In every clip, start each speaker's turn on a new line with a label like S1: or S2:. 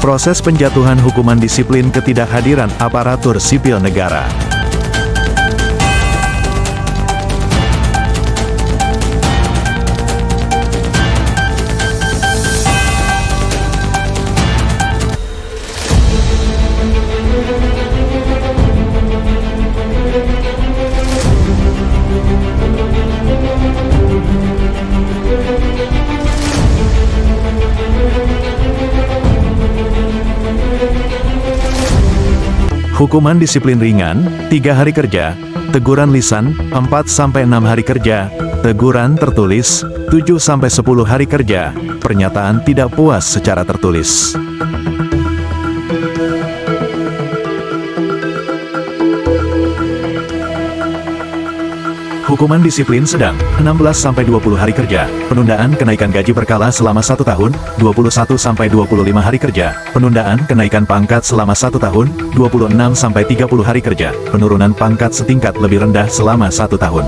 S1: Proses penjatuhan hukuman disiplin ketidakhadiran aparatur sipil negara. Hukuman disiplin ringan, 3 hari kerja, teguran lisan, 4-6 hari kerja, teguran tertulis, 7-10 hari kerja, pernyataan tidak puas secara tertulis. Hukuman disiplin sedang, 16-20 hari kerja, penundaan kenaikan gaji berkala selama 1 tahun, 21-25 hari kerja, penundaan kenaikan pangkat selama 1 tahun, 26-30 hari kerja, penurunan pangkat setingkat lebih rendah selama 1 tahun.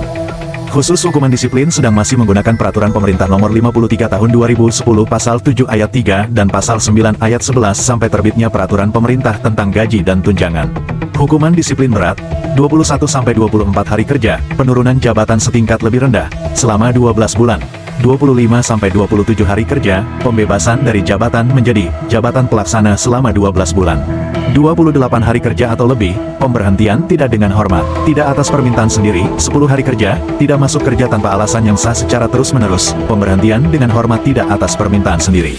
S1: Khusus hukuman disiplin sedang masih menggunakan Peraturan Pemerintah Nomor 53 Tahun 2010 Pasal 7 Ayat 3 dan Pasal 9 Ayat 11 sampai terbitnya Peraturan Pemerintah tentang Gaji dan Tunjangan. Hukuman disiplin berat, 21-24 hari kerja, penurunan jabatan setingkat lebih rendah, selama 12 bulan, 25-27 hari kerja, pembebasan dari jabatan menjadi jabatan pelaksana selama 12 bulan, 28 hari kerja atau lebih, pemberhentian tidak dengan hormat, tidak atas permintaan sendiri, 10 hari kerja, tidak masuk kerja tanpa alasan yang sah secara terus-menerus, pemberhentian dengan hormat tidak atas permintaan sendiri.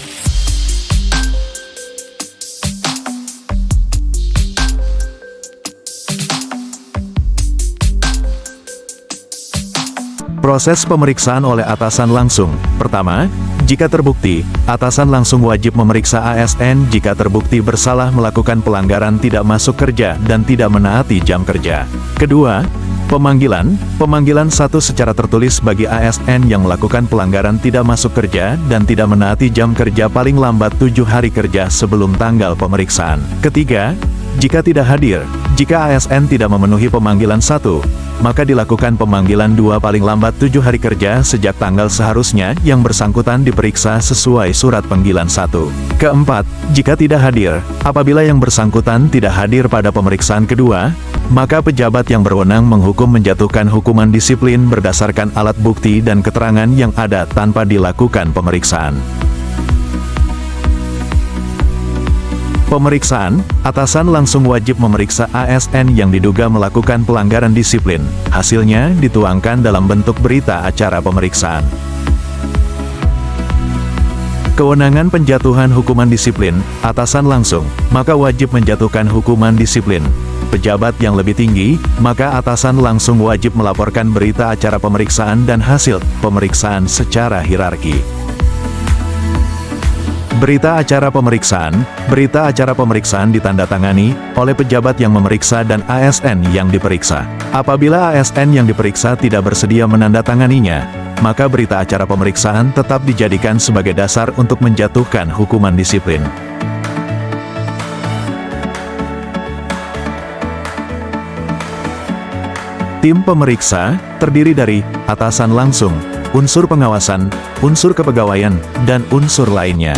S1: Proses pemeriksaan oleh atasan langsung. Pertama, jika terbukti, atasan langsung wajib memeriksa ASN jika terbukti bersalah melakukan pelanggaran tidak masuk kerja dan tidak menaati jam kerja. Kedua, pemanggilan satu secara tertulis bagi ASN yang melakukan pelanggaran tidak masuk kerja dan tidak menaati jam kerja paling lambat 7 hari kerja sebelum tanggal pemeriksaan. Ketiga, jika tidak hadir, jika ASN tidak memenuhi pemanggilan 1, maka dilakukan pemanggilan 2 paling lambat 7 hari kerja sejak tanggal seharusnya yang bersangkutan diperiksa sesuai surat panggilan 1. Keempat, jika tidak hadir, apabila yang bersangkutan tidak hadir pada pemeriksaan kedua, maka pejabat yang berwenang menghukum menjatuhkan hukuman disiplin berdasarkan alat bukti dan keterangan yang ada tanpa dilakukan pemeriksaan. Pemeriksaan, atasan langsung wajib memeriksa ASN yang diduga melakukan pelanggaran disiplin. Hasilnya dituangkan dalam bentuk berita acara pemeriksaan. Kewenangan penjatuhan hukuman disiplin, atasan langsung, maka wajib menjatuhkan hukuman disiplin. Pejabat yang lebih tinggi, maka atasan langsung wajib melaporkan berita acara pemeriksaan dan hasil pemeriksaan secara hierarki. Berita acara pemeriksaan ditandatangani oleh pejabat yang memeriksa dan ASN yang diperiksa. Apabila ASN yang diperiksa tidak bersedia menandatanganinya, maka berita acara pemeriksaan tetap dijadikan sebagai dasar untuk menjatuhkan hukuman disiplin. Tim pemeriksa terdiri dari atasan langsung, unsur pengawasan, unsur kepegawaian, dan unsur lainnya.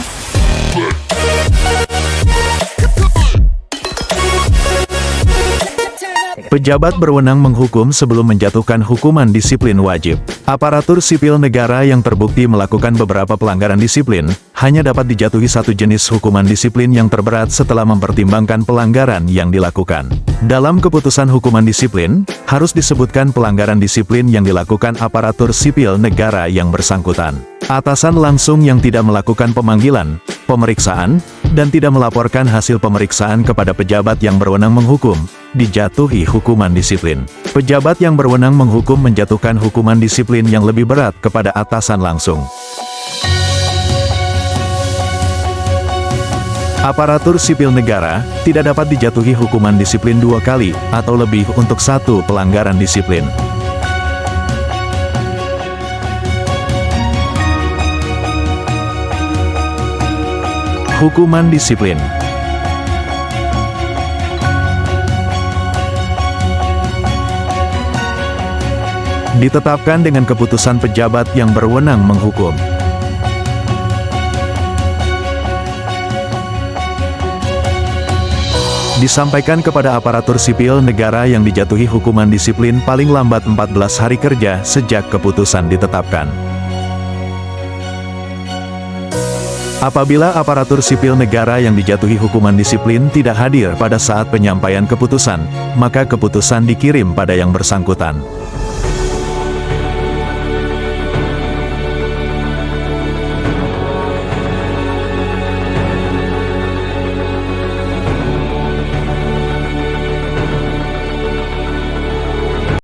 S1: Pejabat berwenang menghukum sebelum menjatuhkan hukuman disiplin wajib. Aparatur sipil negara yang terbukti melakukan beberapa pelanggaran disiplin, hanya dapat dijatuhi satu jenis hukuman disiplin yang terberat setelah mempertimbangkan pelanggaran yang dilakukan. Dalam keputusan hukuman disiplin, harus disebutkan pelanggaran disiplin yang dilakukan aparatur sipil negara yang bersangkutan. Atasan langsung yang tidak melakukan pemanggilan, pemeriksaan, dan tidak melaporkan hasil pemeriksaan kepada pejabat yang berwenang menghukum, dijatuhi hukuman disiplin. Pejabat yang berwenang menghukum menjatuhkan hukuman disiplin yang lebih berat kepada atasan langsung. Aparatur sipil negara tidak dapat dijatuhi hukuman disiplin 2 kali atau lebih untuk 1 pelanggaran disiplin. Hukuman disiplin. Ditetapkan dengan keputusan pejabat yang berwenang menghukum. Disampaikan kepada aparatur sipil negara yang dijatuhi hukuman disiplin paling lambat 14 hari kerja sejak keputusan ditetapkan. Apabila aparatur sipil negara yang dijatuhi hukuman disiplin tidak hadir pada saat penyampaian keputusan, maka keputusan dikirim pada yang bersangkutan.